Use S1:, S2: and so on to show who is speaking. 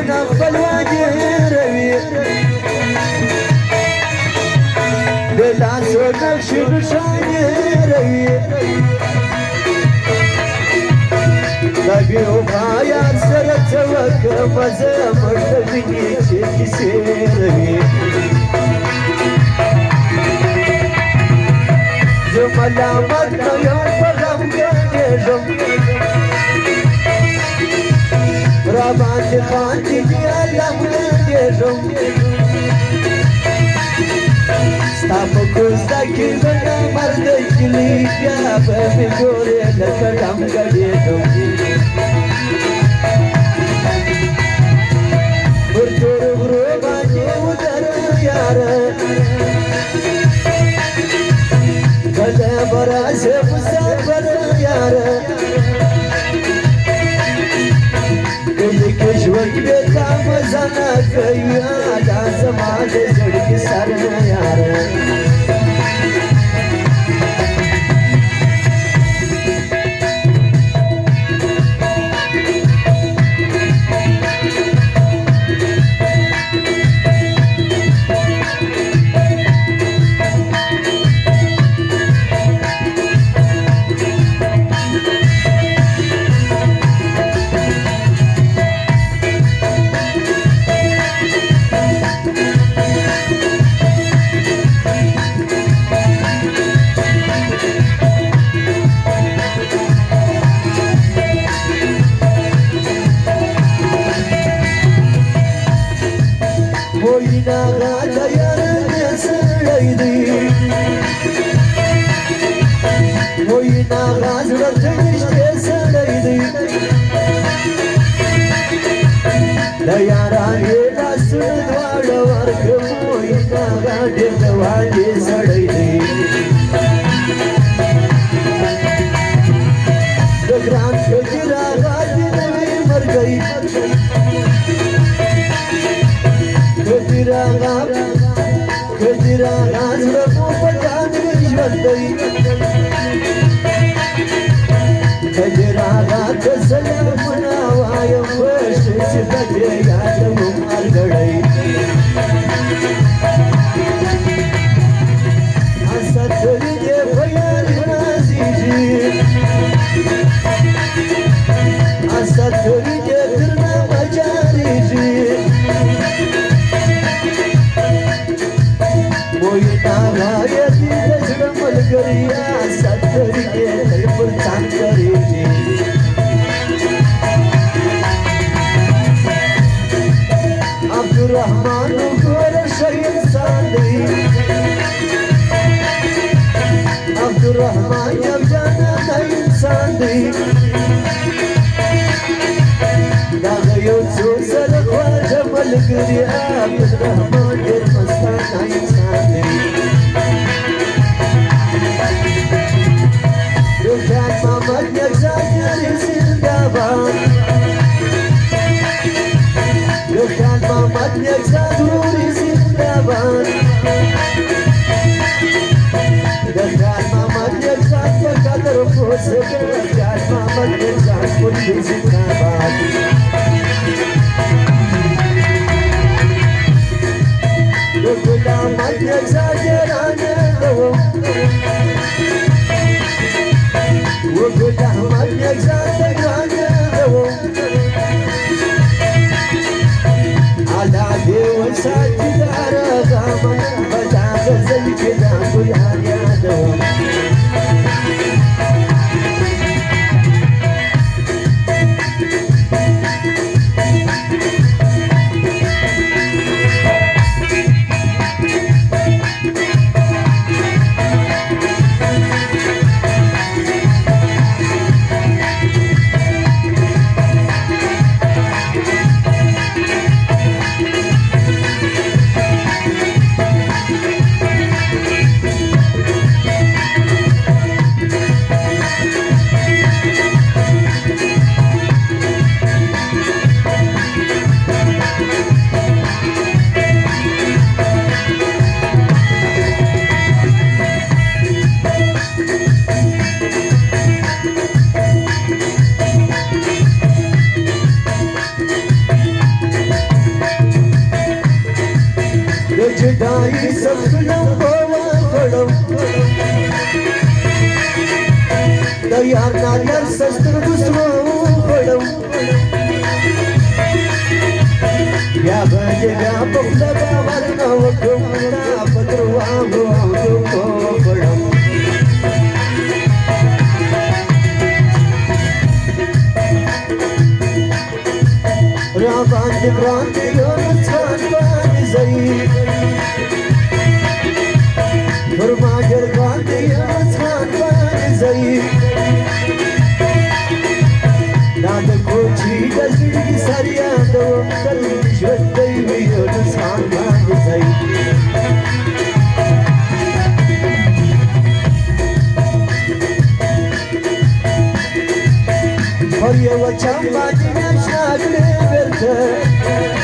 S1: وانا فالواجه روي بلا سوق شنشاني روي نبي وما سرت وكم زمر بني تسيري جملا مدنا يوم بغم قديجم رابعتي خانتي ديالم قديجم ستابو كوزدكي بنا مردك لي جابه بقولي لك دم قديجم برتور غروباني ودر يارا كذا براس مسافر يارا كل كشوك بيتا مزانا كيا لازم على زرق سر يارا وينا غادا يا سيدي وينا غازرة تنشتي سيدي لا ياراني لا سند ولا وركم وينا غادي دوالي سيدي دقران شجرة غادي نبي مرقي كثيرا غازرة وفتان رجوتي كثيرا غاد سلامنا وعيم وش سفتي يعلمهم القري عصت رجي فيال نازيجي عصت رجي ترنا مجاريجي وينا غايتي تجرم القرية ستريجي الفرتان قريجي عبد الرحمن وكل شيء صادي عبد الرحمن يا بجانا إنسان دي لا غيوت سوسة الخواجة والقرية عبد الرحمن المستان إنسان دي كان محمد يكسر زندابان كان محمد يكسر زندابان كان محمد يكسر قدر فوسك كان محمد يكسر كل زندابان كل محمد يكسر جيران دوم وقلت أحمد يكسر تقرانه على عدي وساجد على غامة فتعب زي كده كلها يادهم यार नागर सस्तर दूसरों पड़ो या बजे या पपला बावर ना वकुमना पत्रवा को पड़ो राबांड ब्रांड योर छान पानी जई फरमागर ब्रांड योर छान पानी जई नाद कोची दसड़ी सरिया दो तल श्रद्धई योर छान पानी जई और ये वचन बाजी में शागरे बेरते